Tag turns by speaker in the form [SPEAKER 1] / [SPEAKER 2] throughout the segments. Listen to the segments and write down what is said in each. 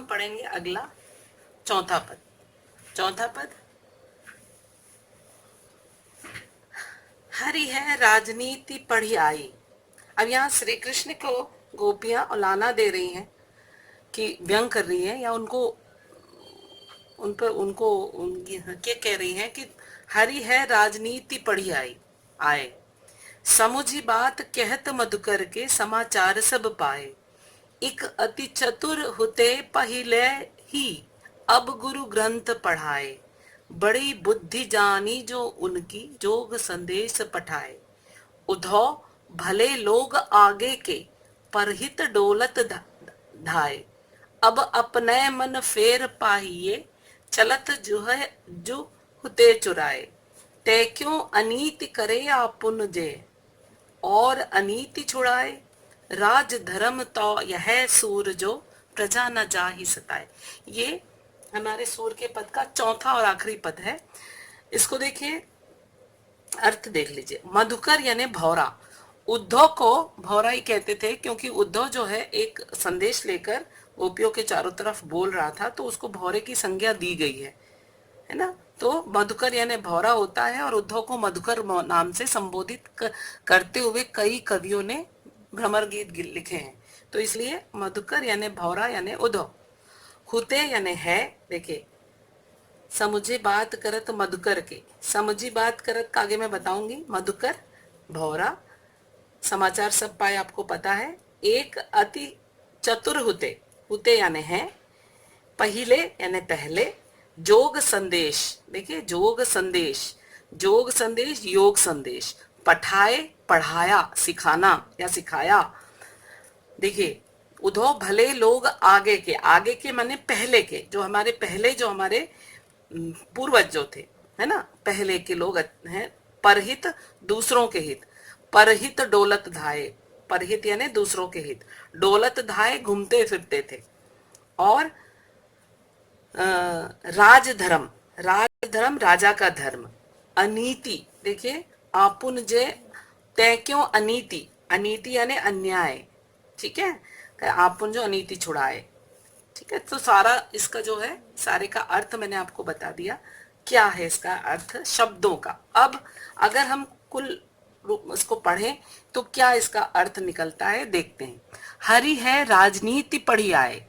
[SPEAKER 1] हम पढ़ेंगे अगला चौथा पद। चौथा पद, हरि है राजनीति पढ़ी आई। अब यहाँ श्री कृष्ण को गोपियां औलाना दे रही हैं कि व्यंग कर रही है, या उनको उन पर उनको उनकी क्या कह रही हैं कि हरि है राजनीति पढ़ी आई आए, समुझी बात कहत मधुकर के समाचार सब पाए। एक अति चतुर हुते पहिले ही अब गुरु ग्रंथ पढ़ाए। बड़ी बुद्धि जानी जो उनकी जोग संदेश पठाए। उधो भले लोग आगे के परहित डोलत धाए। अब अपने मन फेर पाहिए चलत जो है जो हुते चुराए। ते क्यों अनीति करे आपुन जे और अनीति छुड़ाए। राज धर्म तो यह सूर जो प्रजा न जा ही सताए। ये हमारे सूर के पद का चौथा और आखिरी पद है। इसको देखिए, अर्थ देख लीजिए। मधुकर यानी भौरा। उद्धव को भौरा ही कहते थे क्योंकि उद्धव जो है एक संदेश लेकर गोपियों के चारों तरफ बोल रहा था, तो उसको भौरे की संज्ञा दी गई है ना। तो मधुकर यानी भौरा होता है, और उद्धव को मधुकर नाम से संबोधित करते हुए कई कवियों ने भ्रमर गीत लिखे हैं। तो इसलिए मधुकर यानी भौरा यानी उद्धव। हुते यानी है, देखिए समुझे बात करत मधुकर के, समझी बात करत का आगे मैं बताऊंगी। मधुकर, भौरा, समाचार सब पाए आपको पता है। एक अति चतुर हुते, हुते यानी है, पहिले यानी पहले, जोग संदेश, देखिए जोग संदेश, जोग संदेश योग संदेश, पठाए पढ़ाया सिखाना या सिखाया। देखिए उधो भले लोग आगे के, आगे के माने पहले के, जो हमारे पहले जो हमारे पूर्वज जो थे, है ना, पहले के लोग हैं। परहित दूसरों के हित, परहित डोलत धाये, परहित यानी दूसरों के हित, डोलत धाये घूमते फिरते थे। और राजधर्म, राजधर्म राजा का धर्म, अनीति, देखिए आपुन जे तय क्यों अनीति, अनीति यानी अन्याय, ठीक है, आपुन जो अनीति छुड़ाए, ठीक है। तो सारा इसका जो है सारे का अर्थ मैंने आपको बता दिया। क्या है इसका अर्थ शब्दों का। अब अगर हम कुल रूप इसको पढ़ें तो क्या इसका अर्थ निकलता है, देखते हैं। हरि है राजनीति पढ़ी आए।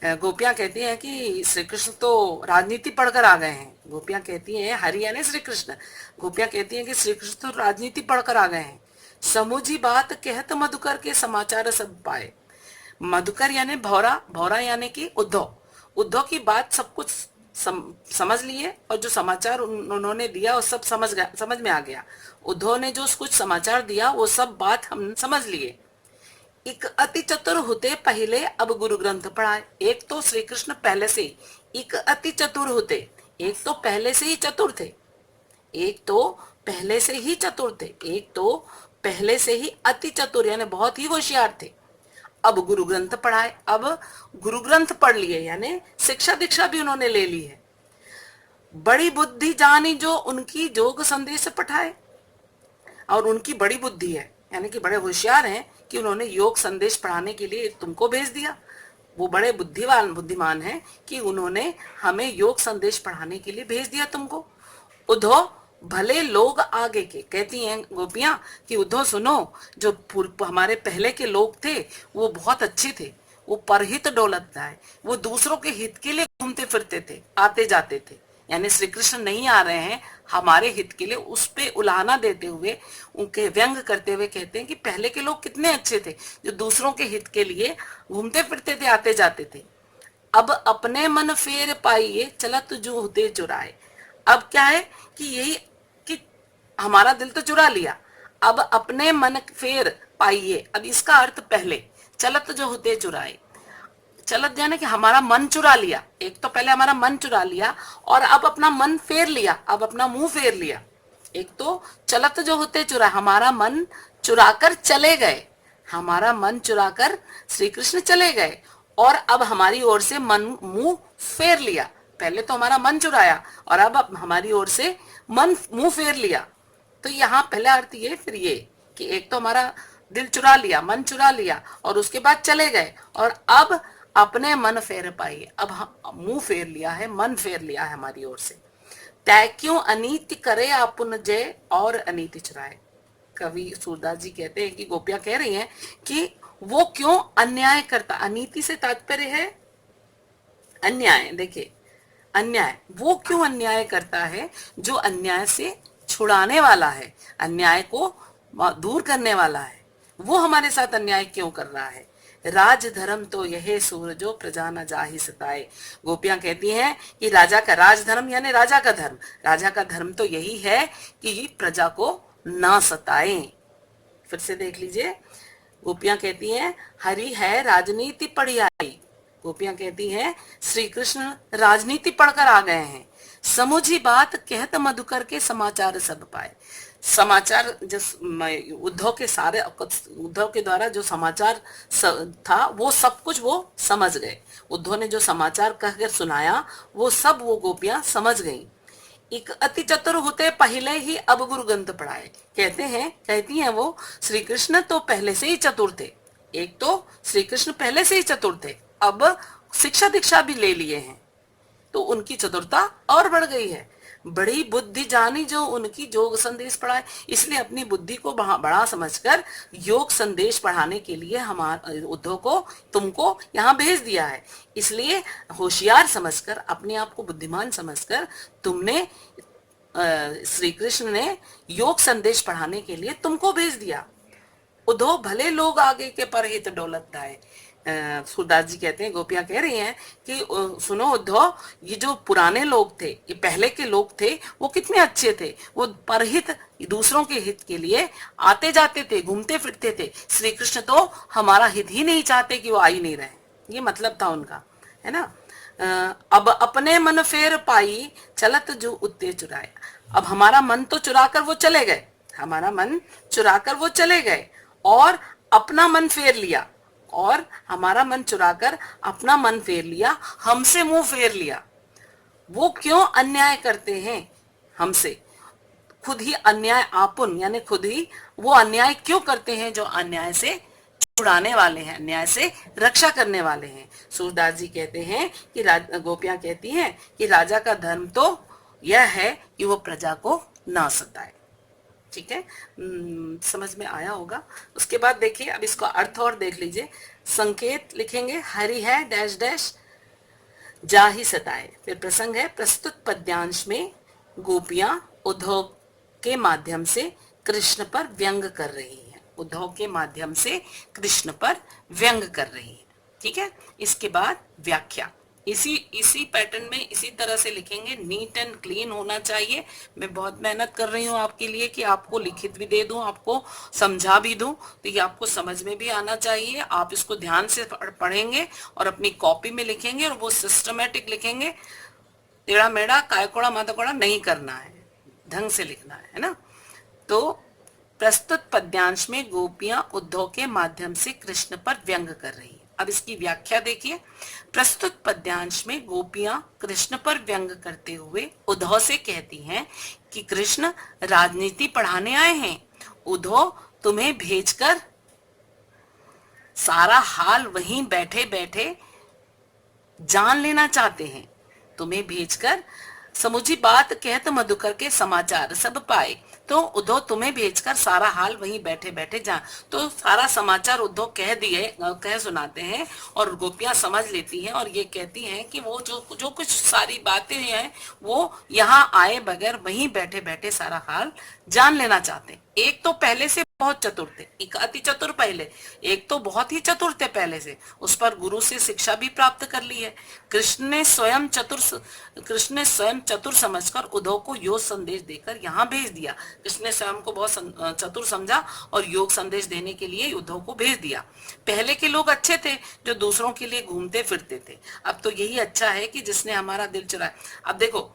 [SPEAKER 1] गोपियां कहती हैं कि श्री कृष्ण तो राजनीति पढ़कर आ गए हैं। गोपियां कहती हैं, हरि यानी श्री कृष्ण, गोपियां कहती हैं कि श्री कृष्ण तो राजनीति पढ़कर आ गए हैं। समूझी बात कहत मधुकर के समाचार सब पाए। मधुकर यानी भौरा, भौरा यानी कि उद्धव, उद्धव की बात सब कुछ समझ लिए, और जो समाचार उन्होंने दिया वो सब समझ में आ गया। उद्धव ने जो कुछ समाचार दिया वो सब बात हम समझ लिए। एक अति चतुर होते पहले अब गुरु ग्रंथ पढ़ाए। एक तो श्री कृष्ण पहले से ही एक अति चतुर होते, एक तो पहले से ही चतुर थे, एक तो पहले से ही चतुर थे, एक तो पहले से ही अति चतुर यानी बहुत ही होशियार थे। अब गुरु ग्रंथ पढ़ाए, अब गुरु ग्रंथ पढ़ लिए यानी शिक्षा दीक्षा भी उन्होंने ले ली है। बड़ी बुद्धि जानी जो उनकी जोग संदेश पठाए, और उनकी बड़ी बुद्धि है यानी कि बड़े होशियार हैं कि उन्होंने योग संदेश पढ़ाने के लिए तुमको भेज दिया। वो बड़े बुद्धिमान हैं कि उन्होंने हमें योग संदेश पढ़ाने के लिए भेज दिया तुमको। उद्धव भले लोग आगे के, कहती हैं गोपियां कि उद्धव सुनो, जो हमारे पहले के लोग थे वो बहुत अच्छे थे, वो परहित डोलत था, वो दूसरों के हित के लिए घूमते फिरते थे, आते जाते थे। यानी श्री कृष्ण नहीं आ रहे हैं हमारे हित के लिए, उस पे उलाहना देते हुए, उनके व्यंग करते हुए कहते हैं कि पहले के लोग कितने अच्छे थे जो दूसरों के हित के लिए घूमते फिरते थे, आते जाते थे। अब अपने मन फेर पाइए चलत जो होते चुराए। अब क्या है कि यही कि हमारा दिल तो चुरा लिया, अब अपने मन फेर पाइए। अब इसका अर्थ पहले चलत जो होते चुराए, चलत यानी कि हमारा मन चुरा लिया। एक तो पहले हमारा मन चुरा लिया और अब अपना मन फेर लिया, अब अपना मुंह फेर लिया। एक तो चलत जो होते चुरा, हमारा मन चुराकर चले गए, हमारा मन चुराकर श्री कृष्ण चले गए, और अब हमारी ओर से मन मुंह फेर लिया। पहले तो हमारा मन चुराया और अब हमारी ओर से मन मुंह फेर लिया। तो यहाँ पहला अर्थ ये, फिर ये कि एक तो हमारा दिल चुरा लिया, मन चुरा लिया, और उसके बाद चले गए, और अब अपने मन फेर पाई, अब मुंह फेर लिया है, मन फेर लिया है हमारी ओर से। तै क्यों अनीति करे आपुन जय और अनीति चुराए। कवि सूरदास जी कहते हैं कि गोपियां कह रही हैं कि वो क्यों अन्याय करता, अनीति से तात्पर्य है अन्याय। देखिए अन्याय, वो क्यों अन्याय करता है जो अन्याय से छुड़ाने वाला है, अन्याय को दूर करने वाला है, वो हमारे साथ अन्याय क्यों कर रहा है। राज धर्म तो यह सूर जो प्रजा न जाहि सताए। गोपियां कहती हैं कि राजा का राज धर्म यानी राजा का धर्म, राजा का धर्म तो यही है कि प्रजा को ना सताए। फिर से देख लीजिए, गोपियां कहती हैं हरि है राजनीति पढ़ी आई। गोपियां कहती हैं श्री कृष्ण राजनीति पढ़कर आ गए हैं। समुझी बात कहत मधुकर के समाचार सब पाए। समाचार जिस उद्धव के सारे, उद्धव के द्वारा जो समाचार था वो सब कुछ वो समझ गए। उद्धव ने जो समाचार कहकर सुनाया वो सब वो गोपियां समझ गईं। एक अति चतुर होते पहले ही अब गुरु ग्रंथ पढ़ाए। कहते हैं, कहती हैं वो श्री कृष्ण तो पहले से ही चतुर थे। एक तो श्री कृष्ण पहले से ही चतुर थे, अब शिक्षा दीक्षा भी ले लिए हैं तो उनकी चतुरता और बढ़ गई है। बड़ी बुद्धि जानी जो उनकी योग संदेश पढ़ाए, इसलिए अपनी बुद्धि को बड़ा समझकर योग संदेश पढ़ाने के लिए हमारे उद्धव को तुमको यहाँ भेज दिया है। इसलिए होशियार समझकर, अपने आप को बुद्धिमान समझकर तुमने श्री कृष्ण ने योग संदेश पढ़ाने के लिए तुमको भेज दिया। उद्धव भले लोग आगे के परहित डोलत दाए। सूरदास जी कहते हैं, गोपियां कह रही हैं कि सुनो उद्धव, ये जो पुराने लोग थे, ये पहले के लोग थे, वो कितने अच्छे थे। वो परहित, दूसरों के हित के लिए आते जाते थे, घूमते फिरते थे। श्री कृष्ण तो हमारा हित ही नहीं चाहते कि वो आ ही नहीं रहे, ये मतलब था उनका, है ना। अब अपने मन फेर पाई चलत जो उत्ते चुराए। अब हमारा मन तो चुराकर वो चले गए, हमारा मन चुराकर वो चले गए और अपना मन फेर लिया, और हमारा मन चुराकर अपना मन फेर लिया, हमसे मुंह फेर लिया। वो क्यों अन्याय करते हैं हमसे, खुद ही अन्याय आपुन यानी खुद ही वो अन्याय क्यों करते हैं जो अन्याय से छुड़ाने वाले हैं, अन्याय से रक्षा करने वाले हैं। सूरदास जी कहते हैं कि गोपियां कहती हैं कि राजा का धर्म तो यह है कि वो प्रजा को ना सताए। ठीक है, समझ में आया होगा। उसके बाद देखिए, अब इसका अर्थ और देख लीजिए। संकेत लिखेंगे, हरि है डैश डैश जा ही सताए। फिर प्रसंग है, प्रस्तुत पद्यांश में गोपियां उद्धव के माध्यम से कृष्ण पर व्यंग कर रही हैं, उद्धव के माध्यम से कृष्ण पर व्यंग कर रही हैं। ठीक है, इसके बाद व्याख्या इसी पैटर्न में इसी तरह से लिखेंगे। नीट एंड क्लीन होना चाहिए। मैं बहुत मेहनत कर रही हूँ आपके लिए कि आपको लिखित भी दे दूं, आपको समझा भी दूं, तो ये आपको समझ में भी आना चाहिए। आप इसको ध्यान से पढ़ेंगे और अपनी कॉपी में लिखेंगे और वो सिस्टमेटिक लिखेंगे। टेढ़ा मेढ़ा कायकोड़ा माताकोड़ा नहीं करना है, ढंग से लिखना है ना। तो प्रस्तुत पद्यांश में गोपियां उद्धव के माध्यम से कृष्ण पर व्यंग कर रही है। अब इसकी व्याख्या देखिए। प्रस्तुत पद्यांश में गोपियां कृष्ण पर व्यंग करते हुए उद्धव से कहती हैं कि कृष्ण राजनीति पढ़ाने आए हैं, उद्धव तुम्हें भेजकर सारा हाल वहीं बैठे बैठे जान लेना चाहते हैं, तुम्हें भेजकर समुझी बात कहत मधुकर के समाचार सब पाए। तो उद्धव तुम्हें भेजकर सारा हाल वहीं बैठे बैठे जान, तो सारा समाचार उद्धव कह सुनाते हैं और गोपियां समझ लेती हैं और ये कहती हैं कि वो जो कुछ सारी बातें हैं वो यहाँ आए बगैर वहीं बैठे बैठे सारा हाल जान लेना चाहते हैं। एक तो पहले से बहुत चतुर थे, एक अति चतुर पहले, एक तो बहुत ही चतुर थे पहले से, उस पर गुरु से शिक्षा भी प्राप्त कर ली है। कृष्ण ने स्वयं चतुर समझकर उद्धव को योग संदेश देकर यहाँ भेज दिया। कृष्ण ने स्वयं को बहुत चतुर समझा और योग संदेश देने के लिए उद्धव को भेज दिया। पहले के लोग अच्छे थे जो दूसरों के लिए घूमते फिरते थे, अब तो यही अच्छा है कि जिसने हमारा दिल चुराया। अब देखो,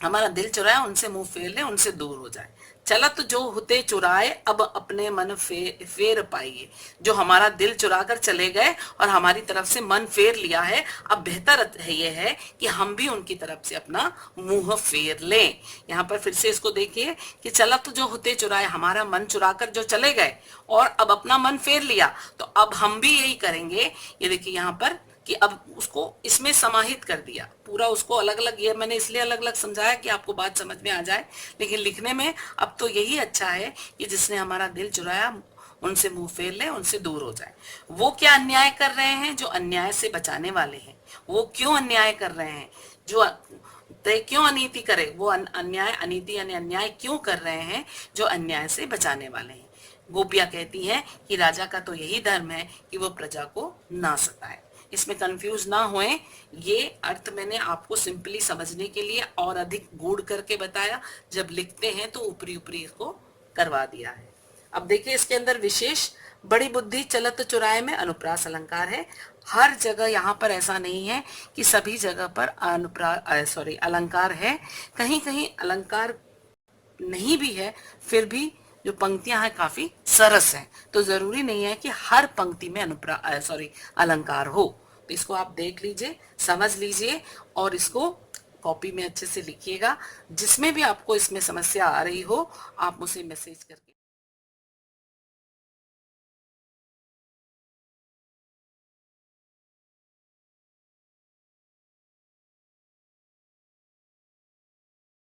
[SPEAKER 1] हमारा दिल चुराए उनसे मुंह फेर ले, उनसे दूर हो जाए। चलत जो हुते चुराए अब अपने मन फेर पाइए। जो हमारा दिल चुरा कर चले गए और हमारी तरफ से मन फेर लिया है, अब बेहतर है ये है कि हम भी उनकी तरफ से अपना मुंह फेर लें। यहाँ पर फिर से इसको देखिए कि चलत जो हुते चुराए, हमारा मन चुरा कर जो चले गए और अब अपना मन फेर लिया, तो अब हम भी यही करेंगे। ये देखिए यहाँ पर कि अब उसको इसमें समाहित कर दिया पूरा, उसको अलग अलग, ये मैंने इसलिए अलग अलग समझाया कि आपको बात समझ में आ जाए, लेकिन लिखने में अब तो यही अच्छा है कि जिसने हमारा दिल चुराया उनसे मुंह फेर ले, उनसे दूर हो जाए। वो क्या अन्याय कर रहे हैं? जो अन्याय से बचाने वाले हैं। वो क्यों अन्याय कर रहे हैं? जो तय क्यों अनीति करे, वो अन्याय, अनीति यानी अन्याय क्यों कर रहे हैं? जो अन्याय से बचाने वाले हैं। गोपियां कहती हैं कि राजा का तो यही धर्म है कि वो प्रजा को ना सताए। इसमें कंफ्यूज ना होए, ये अर्थ मैंने आपको सिंपली समझने के लिए और अधिक गूढ़ करके बताया। जब लिखते हैं तो ऊपरी ऊपरी इसको करवा दिया है। अब देखिए इसके अंदर विशेष बड़ी बुद्धि चलत चुराए में अनुप्रास अलंकार है। हर जगह यहाँ पर ऐसा नहीं है कि सभी जगह पर अलंकार है। कहीं कहीं अलंकार नहीं भी है, फिर भी जो पंक्तियां हैं काफी सरस हैं। तो जरूरी नहीं है कि हर पंक्ति में अलंकार हो। तो इसको आप देख लीजिए, समझ लीजिए और इसको कॉपी में अच्छे से लिखिएगा। जिसमें भी आपको इसमें समस्या आ रही हो, आप मुझे मैसेज करके